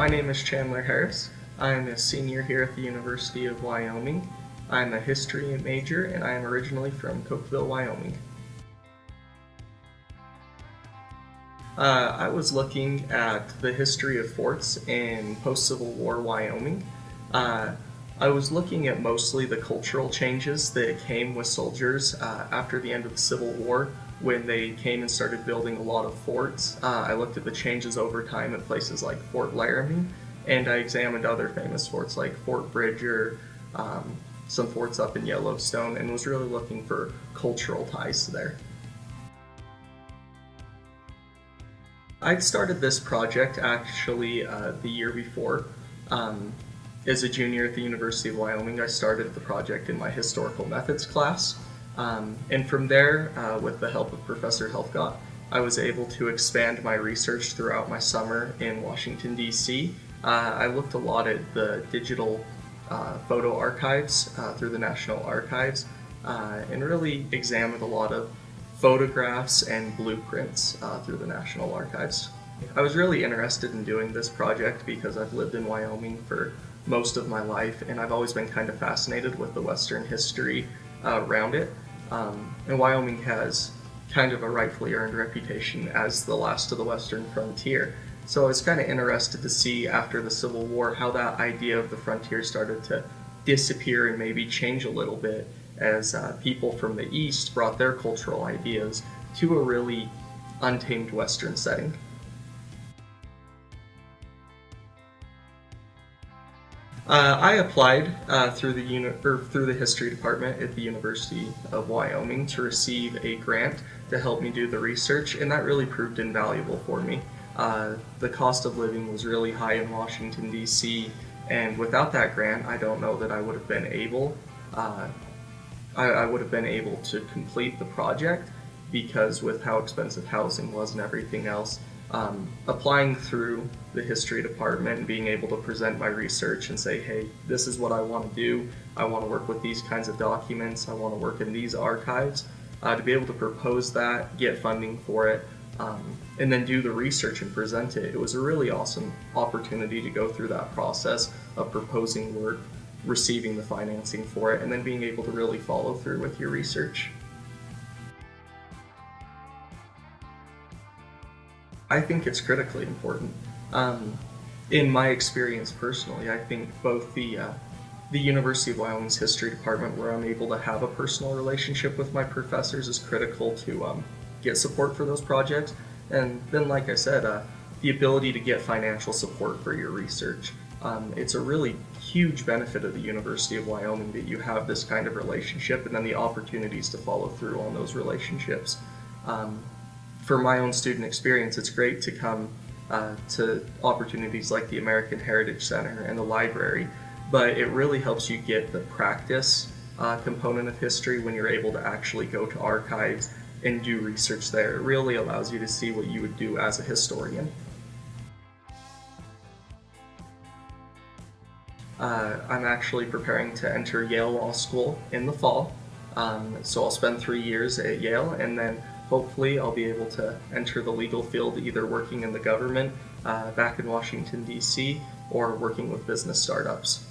My name is Chandler Harris. I'm a senior here at the University of Wyoming. I'm a history major and I am originally from Cokeville, Wyoming. I was looking at the history of forts in post-Civil War Wyoming. I was looking at mostly the cultural changes that came with soldiers after the end of the Civil War when they came and started building a lot of forts. I looked at the changes over time at places like Fort Laramie, and I examined other famous forts like Fort Bridger, some forts up in Yellowstone, and was really looking for cultural ties there. I'd started this project actually the year before. As a junior at the University of Wyoming, I started the project in my historical methods class. And from there, with the help of Professor Helfgott, I was able to expand my research throughout my summer in Washington, D.C. I looked a lot at the digital photo archives through the National Archives and really examined a lot of photographs and blueprints through the National Archives. I was really interested in doing this project because I've lived in Wyoming for most of my life and I've always been kind of fascinated with the Western history around it. And Wyoming has kind of a rightfully earned reputation as the last of the Western frontier. So I was kind of interested to see after the Civil War how that idea of the frontier started to disappear and maybe change a little bit as people from the East brought their cultural ideas to a really untamed Western setting. I applied through the history department at the University of Wyoming to receive a grant to help me do the research, and that really proved invaluable for me. The cost of living was really high in Washington, D.C., and without that grant, I don't know that I would have been able to complete the project, because with how expensive housing was and everything else, applying through the history department and being able to present my research and say, hey, this is what I want to do. I want to work with these kinds of documents. I want to work in these archives. To be able to propose that, get funding for it, and then do the research and present it. It was a really awesome opportunity to go through that process of proposing work, receiving the financing for it, and then being able to really follow through with your research. I think it's critically important. In my experience personally, I think both the University of Wyoming's history department, where I'm able to have a personal relationship with my professors, is critical to get support for those projects. And then, like I said, the ability to get financial support for your research. It's a really huge benefit of the University of Wyoming that you have this kind of relationship and then the opportunities to follow through on those relationships. For my own student experience, it's great to come to opportunities like the American Heritage Center and the library, but it really helps you get the practice component of history when you're able to actually go to archives and do research there. It really allows you to see what you would do as a historian. I'm actually preparing to enter Yale Law School in the fall, so I'll spend 3 years at Yale, and then hopefully I'll be able to enter the legal field, either working in the government back in Washington, D.C., or working with business startups.